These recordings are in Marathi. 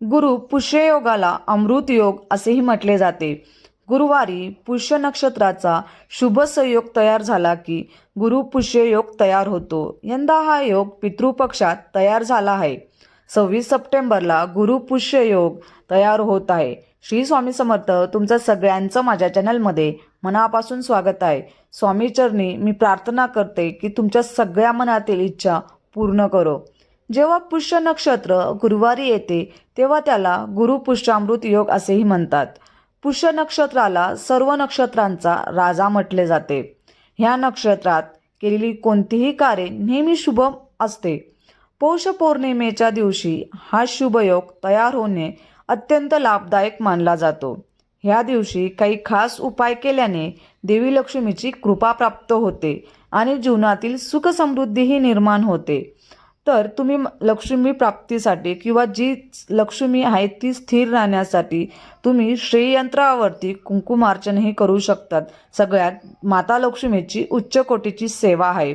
गुरु पुष्ययोगाला अमृत योग असेही म्हटले जाते. गुरुवारी पुष्य नक्षत्राचा शुभ संयोग तयार झाला की गुरु पुष्य योग तयार होतो. यंदा हा योग पितृपक्षात तयार झाला आहे. 26 सप्टेंबरला गुरु पुष्य योग तयार होत आहे. श्री स्वामी समर्थ. तुमचं सगळ्यांचं माझ्या चॅनलमध्ये मनापासून स्वागत आहे. स्वामी चरणी मी प्रार्थना करते की तुमच्या सगळ्या मनातील इच्छा पूर्ण करो. जेव्हा पुष्य नक्षत्र गुरुवारी येते तेव्हा त्याला गुरु पुष्यामृत योग असेही म्हणतात. पुष्य नक्षत्राला सर्व नक्षत्रांचा राजा म्हटले जाते. ह्या नक्षत्रात केलेली कोणतीही कार्य नेहमी शुभ असते. पौष पौर्णिमेच्या दिवशी हा शुभयोग तयार होणे अत्यंत लाभदायक मानला जातो. ह्या दिवशी काही खास उपाय केल्याने देवी लक्ष्मीची कृपा प्राप्त होते आणि जीवनातील सुख समृद्धीही निर्माण होते. तर तुम्ही लक्ष्मी प्राप्तीसाठी किंवा जी लक्ष्मी आहे ती स्थिर राहण्यासाठी तुम्ही श्रीयंत्रावरती कुंकुमार्चनही करू शकतात. सगळ्यात माता लक्ष्मीची उच्च कोटीची सेवा आहे.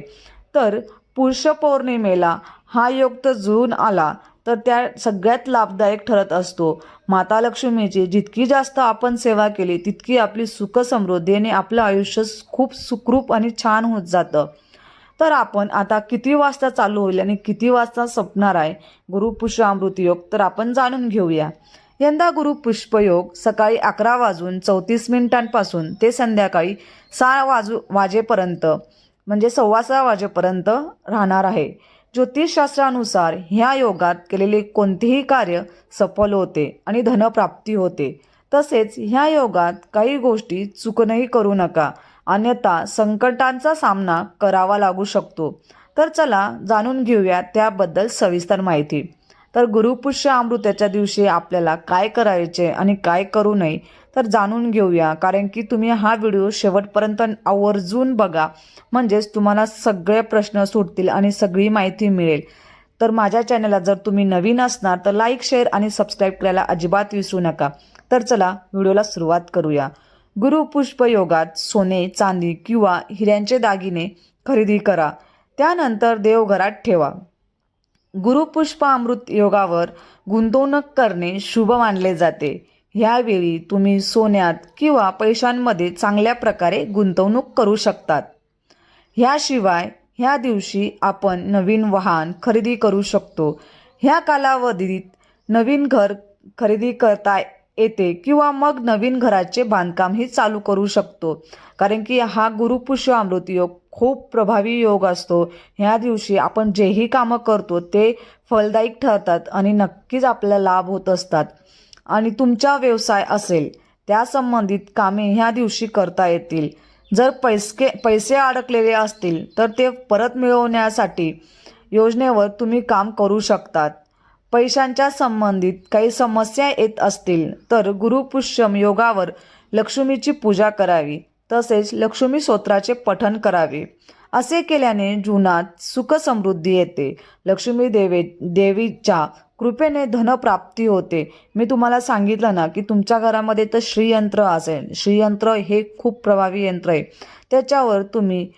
तर पुष्य पौर्णिमेला हा योग तर जुळून आला तर त्या सगळ्यात लाभदायक ठरत असतो. माता लक्ष्मीची जितकी जास्त आपण सेवा केली तितकी आपली सुख समृद्धी आणि आपलं आयुष्य खूप सुखरूप आणि छान होत जातं. तर आपण आता किती वाजता चालू होईल आणि किती वाजता संपणार आहे गुरु पुष्य अमृत योग तर आपण जाणून घेऊया. यंदा गुरु पुष्पयोग सकाळी 11:34 ते संध्याकाळी 6 वाजेपर्यंत म्हणजे 6:15 वाजेपर्यंत राहणार आहे. ज्योतिषशास्त्रानुसार ह्या योगात केलेले कोणतेही कार्य सफल होते आणि धनप्राप्ती होते. तसेच ह्या योगात काही गोष्टी चुकूनही करू नका, अन्यथा संकटांचा सामना करावा लागू शकतो. तर चला जाणून घेऊया त्याबद्दल सविस्तर माहिती. तर गुरुपुष्य अमृताच्या दिवशी आपल्याला काय करायचे आणि काय करू नये तर जाणून घेऊया. कारण की तुम्ही हा व्हिडिओ शेवटपर्यंत आवर्जून बघा, म्हणजेच तुम्हाला सगळे प्रश्न सुटतील आणि सगळी माहिती मिळेल. तर माझ्या चॅनलला जर तुम्ही नवीन असणार तर लाईक, शेअर आणि सबस्क्राईब करायला अजिबात विसरू नका. तर चला व्हिडिओला सुरुवात करूया. गुरु पुष्प योगात सोने, चांदी किंवा हिऱ्यांचे दागिने खरेदी करा. त्यानंतर देवघरात ठेवा. गुरुपुष्प अमृत योगावर गुंतवणूक करणे शुभ मानले जाते. ह्यावेळी तुम्ही सोन्यात किंवा पैशांमध्ये चांगल्या प्रकारे गुंतवणूक करू शकतात. ह्याशिवाय ह्या दिवशी आपण नवीन वाहन खरेदी करू शकतो. ह्या कालावधीत नवीन घर खरेदी करता येते किंवा मग नवीन घराचे बांधकामही चालू करू शकतो. कारण की हा गुरुपुष्य अमृत योग खूप प्रभावी योग असतो. ह्या दिवशी आपण जेही कामं करतो ते फलदायक ठरतात आणि नक्कीच आपल्याला लाभ होत असतात. आणि तुमचा व्यवसाय असेल त्या संबंधित कामे ह्या दिवशी करता येतील. जर पैसे अडकलेले असतील तर ते परत मिळवण्यासाठी योजनेवर तुम्ही काम करू शकतात. पैशांच्या संबंधित काही समस्या येत असतील तर गुरुपुष्यम योगावर लक्ष्मीची पूजा करावी. तसेच लक्ष्मी स्तोत्राचे पठण करावे. असे केल्याने जीवनात सुख समृद्धी येते. लक्ष्मी देवीच्या कृपेने धनप्राप्ती होते. मी तुम्हाला सांगितलं ना की तुमच्या घरामध्ये तर श्रीयंत्र असेल. श्रीयंत्र हे खूप प्रभावी यंत्र आहे. त्याच्यावर तुम्ही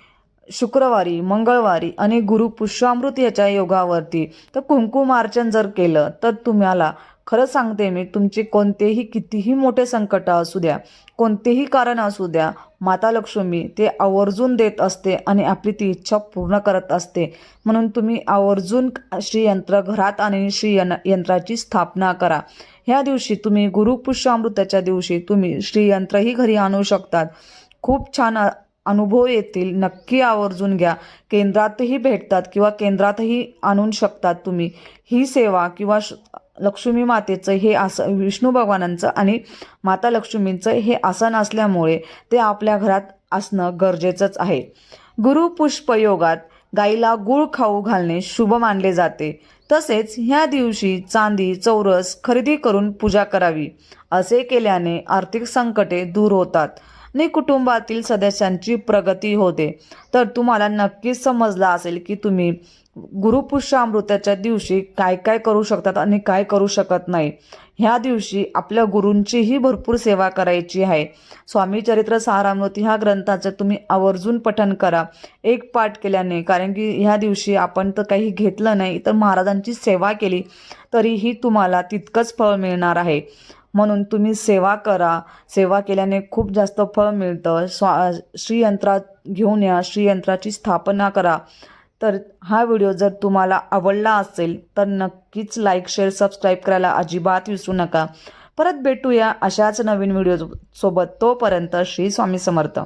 शुक्रवारी, मंगळवारी आणि गुरु पुष्यामृत याच्या योगावरती तर कुंकुमार्चन जर केलं तर तुम्हाला खरं सांगते मी, तुमचे कोणतेही कितीही मोठे संकट असू द्या, कोणतेही कारण असू द्या, माता लक्ष्मी ते आवर्जून देत असते आणि आपली ती इच्छा पूर्ण करत असते. म्हणून तुम्ही आवर्जून श्रीयंत्र घरात आणि श्रीयंत्राची स्थापना करा. ह्या दिवशी तुम्ही गुरुपुष्यामृताच्या दिवशी तुम्ही श्रीयंत्रही घरी आणू शकतात. खूप छान अनुभव येतील. नक्की आवर्जून घ्या. केंद्रातही भेटतात किंवा केंद्रातही आणू शकतात तुम्ही. ही सेवा किंवा लक्ष्मी मातेचं हे आसन, विष्णू भगवानांचं आणि माता लक्ष्मींचं हे आसन असल्यामुळे ते आपल्या घरात असणं गरजेचंच आहे. गुरुपुष्प योगात गाईला गूळ खाऊ घालणे शुभ मानले जाते. तसेच ह्या दिवशी चांदी, चौरस खरेदी करून पूजा करावी. असे केल्याने आर्थिक संकटे दूर होतात आणि कुटुंबातील सदस्यांची प्रगती होते. तर तुम्हाला नक्कीच समजलं असेल की तुम्ही गुरुपुष्यामृताच्या दिवशी काय काय करू शकतात आणि काय करू शकत नाही. ह्या दिवशी आपल्या गुरूंचीही भरपूर सेवा करायची आहे. स्वामी चरित्र सारामृत ह्या ग्रंथाचं तुम्ही आवर्जून पठण करा. एक पाठ केल्याने, कारण की ह्या दिवशी आपण तर काही घेतलं नाही तर महाराजांची सेवा केली तरीही तुम्हाला तितकंच फळ मिळणार आहे. म्हणून तुम्ही सेवा करा. सेवा केल्याने खूप जास्त फळ मिळतं. श्रीयंत्रात घेऊन या, श्रीयंत्राची स्थापना करा. तर हा व्हिडिओ जर तुम्हाला आवडला असेल तर नक्कीच लाईक, शेअर, सबस्क्राईब करायला अजिबात विसरू नका. परत भेटूया अशाच नवीन व्हिडिओ सोबत. तोपर्यंत श्री स्वामी समर्थ.